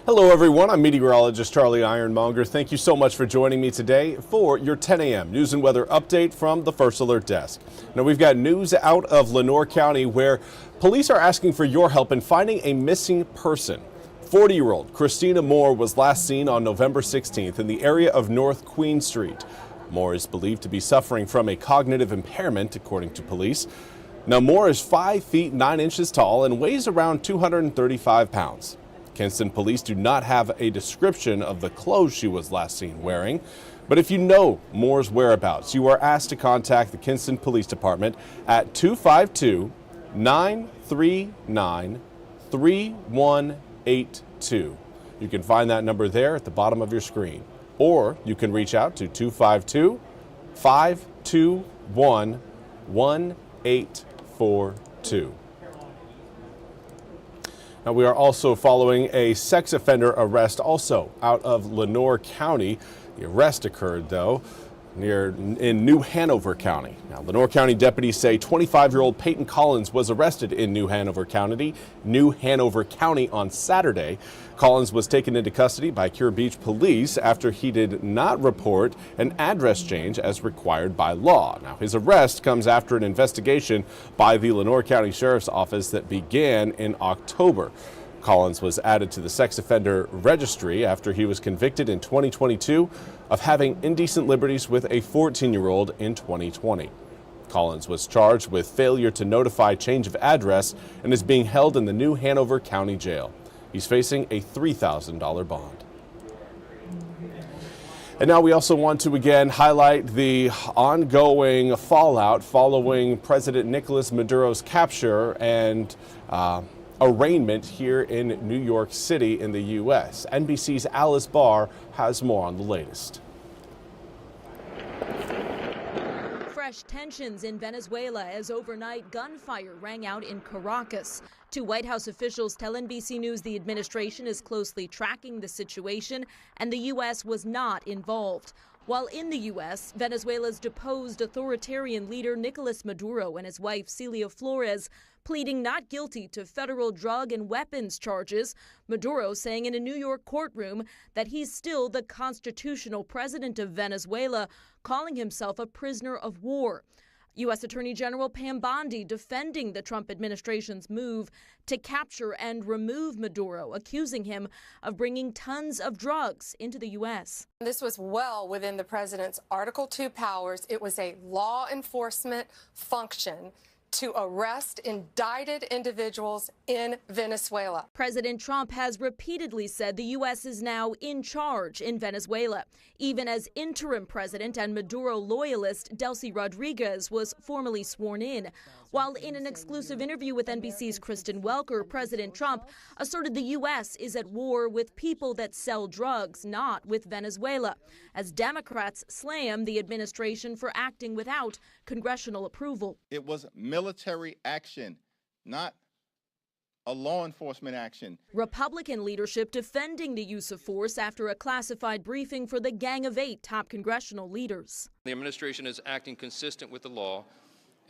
Hello everyone, I'm Meteorologist Charlie Ironmonger. Thank you so much for joining me today for your 10 a.m. news and weather update from the First Alert Desk. Now we've got news out of Lenoir County where police are asking for your help in finding a missing person. 40-year-old Christina Moore was last seen on November 16th in the area of North Queen Street. Moore is believed to be suffering from a cognitive impairment, according to police. Now Moore is 5 feet 9 inches tall and weighs around 235 pounds. Kinston Police do not have a description of the clothes she was last seen wearing, but if you know Moore's whereabouts, you are asked to contact the Kinston Police Department at 252-939-3182. You can find that number there at the bottom of your screen, or you can reach out to 252-521-1842. Now, we are also following a sex offender arrest also out of Lenoir County. The arrest occurred, though, in New Hanover County. Now, Lenoir County deputies say 25-year-old Peyton Collins was arrested in New Hanover County on Saturday. Collins was taken into custody by Cure Beach Police after he did not report an address change as required by law. Now, his arrest comes after an investigation by the Lenoir County Sheriff's Office that began in October. Collins was added to the sex offender registry after he was convicted in 2022 of having indecent liberties with a 14-year-old in 2020. Collins was charged with failure to notify change of address and is being held in the New Hanover County Jail. He's facing a $3,000 bond. And now we also want to again highlight the ongoing fallout following President Nicolas Maduro's capture and arraignment here in New York City in the U.S. NBC's Alice Barr has more on the latest. Fresh tensions in Venezuela as overnight gunfire rang out in Caracas. Two White House officials tell NBC News the administration is closely tracking the situation and the U.S. was not involved. While in the U.S., Venezuela's deposed authoritarian leader Nicolas Maduro and his wife Celia Flores pleading not guilty to federal drug and weapons charges. Maduro saying in a New York courtroom that he's still the constitutional president of Venezuela, calling himself a prisoner of war. U.S. Attorney General Pam Bondi defending the Trump administration's move to capture and remove Maduro, accusing him of bringing tons of drugs into the U.S. This was well within the president's Article II powers. It was a law enforcement function to arrest indicted individuals in Venezuela. President Trump has repeatedly said the U.S. is now in charge in Venezuela, even as interim president and Maduro loyalist Delcy Rodriguez was formally sworn in. While in an exclusive interview with NBC's Kristen Welker, President Trump asserted the U.S. is at war with people that sell drugs, not with Venezuela, as Democrats slam the administration for acting without congressional approval. It was military action, not a law enforcement action. Republican leadership defending the use of force after a classified briefing for the Gang of Eight top congressional leaders. The administration is acting consistent with the law,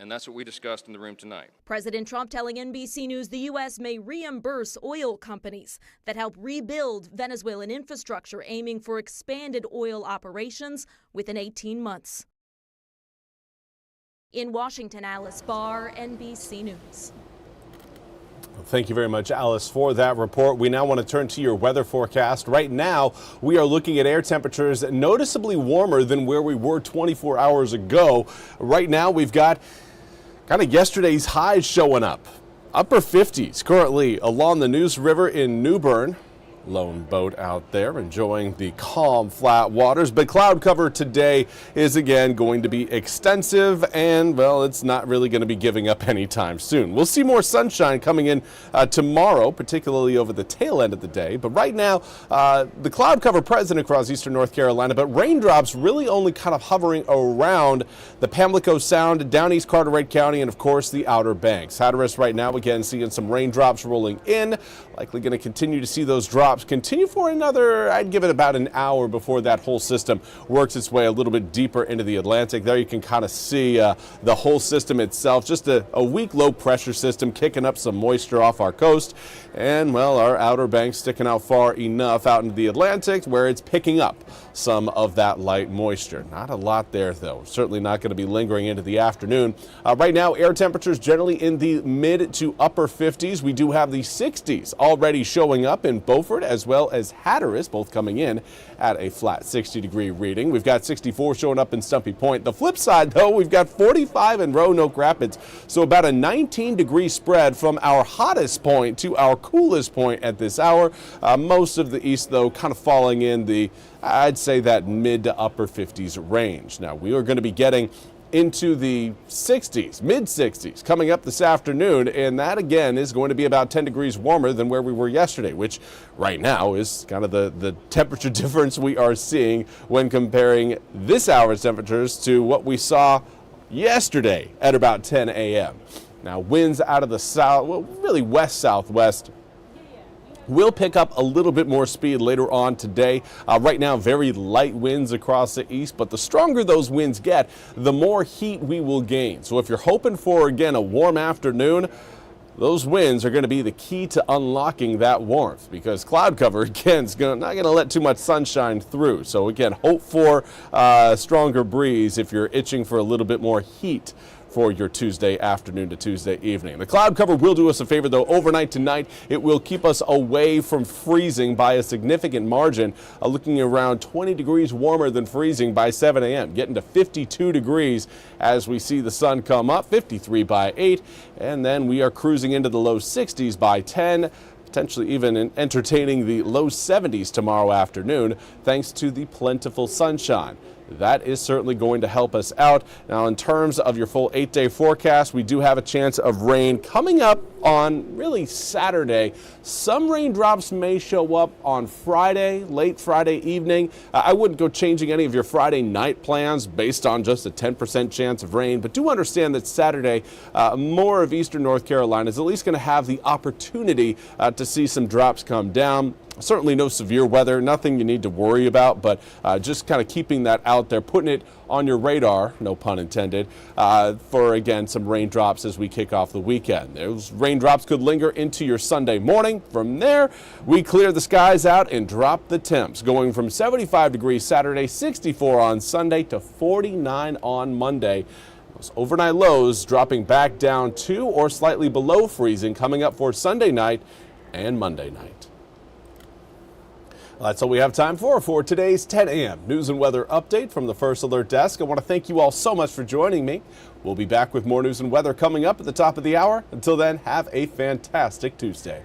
and that's what we discussed in the room tonight. President Trump telling NBC News the U.S. may reimburse oil companies that help rebuild Venezuelan infrastructure, aiming for expanded oil operations within 18 months. In Washington, Alice Barr, NBC News. Thank you very much, Alice, for that report. We now want to turn to your weather forecast. Right now, we are looking at air temperatures noticeably warmer than where we were 24 hours ago. Right now, we've got kind of yesterday's highs showing up. Upper 50s currently along the Neuse River in New Bern. Lone boat out there enjoying the calm, flat waters. But cloud cover today is again going to be extensive, and well, it's not really going to be giving up anytime soon. We'll see more sunshine coming in tomorrow, particularly over the tail end of the day. But right now, the cloud cover present across eastern North Carolina, but raindrops really only kind of hovering around the Pamlico Sound, down East Carteret County, and of course the Outer Banks. Hatteras right now again seeing some raindrops rolling in. Likely going to continue to see those drops raindrops continue for another, I'd give it about an hour before that whole system works its way a little bit deeper into the Atlantic. There you can kind of see the whole system itself, just a weak low pressure system kicking up some moisture off our coast. And, well, our outer banks sticking out far enough out into the Atlantic where it's picking up some of that light moisture. Not a lot there, though. Certainly not going to be lingering into the afternoon. Right now, air temperatures generally in the mid to upper 50s. We do have the 60s already showing up in Beaufort as well as Hatteras, both coming in at a flat 60-degree reading. We've got 64 showing up in Stumpy Point. The flip side, though, we've got 45 in Roanoke Rapids, so about a 19-degree spread from our hottest point to our coolest point at this hour. Most of the east, though, kind of falling in the, I'd say, that mid to upper 50s range. Now, we are going to be getting into the 60s, mid 60s coming up this afternoon, and that again is going to be about 10 degrees warmer than where we were yesterday, which right now is kind of the temperature difference we are seeing when comparing this hour's temperatures to what we saw yesterday at about 10 a.m. Now, winds out of the south, well, really west-southwest, will pick up a little bit more speed later on today. Right now, very light winds across the east, but the stronger those winds get, the more heat we will gain. So if you're hoping for, again, a warm afternoon, those winds are going to be the key to unlocking that warmth, because cloud cover, again, is not going to let too much sunshine through. So again, hope for a stronger breeze if you're itching for a little bit more heat for your Tuesday afternoon to Tuesday evening. The cloud cover will do us a favor, though. Overnight tonight, it will keep us away from freezing by a significant margin, looking around 20 degrees warmer than freezing by 7 a.m., getting to 52 degrees as we see the sun come up, 53 by 8, and then we are cruising into the low 60s by 10, potentially even entertaining the low 70s tomorrow afternoon, thanks to the plentiful sunshine. That is certainly going to help us out. Now, in terms of your full 8-day forecast, we do have a chance of rain coming up on really Saturday. Some raindrops may show up on Friday, late Friday evening. I wouldn't go changing any of your Friday night plans based on just a 10% chance of rain, but do understand that Saturday, more of eastern North Carolina is at least going to have the opportunity to see some drops come down. Certainly no severe weather, nothing you need to worry about, but just kind of keeping that out there, putting it on your radar, no pun intended, for, again, some raindrops as we kick off the weekend. Those raindrops could linger into your Sunday morning. From there, we clear the skies out and drop the temps, going from 75 degrees Saturday, 64 on Sunday, to 49 on Monday. Those overnight lows dropping back down to or slightly below freezing coming up for Sunday night and Monday night. Well, that's all we have time for today's 10 a.m. news and weather update from the First Alert Desk. I want to thank you all so much for joining me. We'll be back with more news and weather coming up at the top of the hour. Until then, have a fantastic Tuesday.